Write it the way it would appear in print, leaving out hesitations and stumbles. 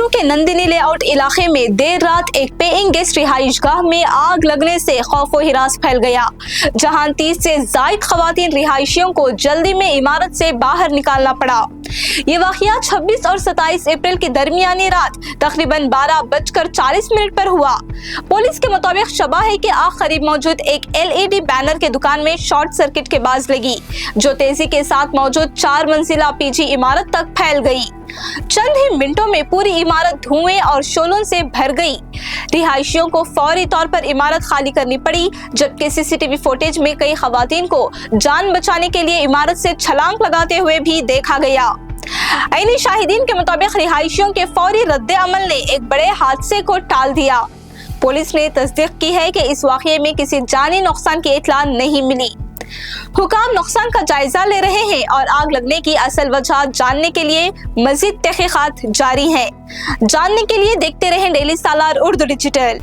बेंगलुरु के नंदिनी लेआउट इलाके में देर रात एक पेइंग गेस्ट रिहाइशगाह में आग लगने से खौफ व हिरास फैल गया, जहां 30 से ज्यादा खवातीन रिहायशियों को जल्दी में इमारत से बाहर निकालना पड़ा। ये वाकया 26 और 27 अप्रैल की दरमियानी रात तकरीबन 12:40 पर हुआ। पुलिस के मुताबिक शबा है कि आग करीब मौजूद एक LED बैनर के दुकान में शॉर्ट सर्किट के बाज लगी, जो तेजी के साथ मौजूद 4 मंजिला PG इमारत तक फैल गई। चंद ही मिनटों में पूरी इमारत धुएं और शोलों से भर गई। रिहायशियों को फौरी तौर पर इमारत खाली करनी पड़ी, जबकि CCTV फुटेज में कई खवातीन को जान बचाने के लिए इमारत से छलांग लगाते हुए भी देखा गया। ऐनी शाहिदीन के मुताबिक रिहायशियों के फौरी रद्दे अमल ने एक बड़े हादसे को टाल दिया। पुलिस ने तस्दीक की है कि इस वाकये में किसी जानी नुकसान की इत्तला नहीं मिली। हुकाम नुकसान का जायजा ले रहे हैं और आग लगने की असल वजह जानने के लिए मजीद तहकीकात जारी है। जानने के लिए देखते रहें डेली सालार उर्दू डिजिटल।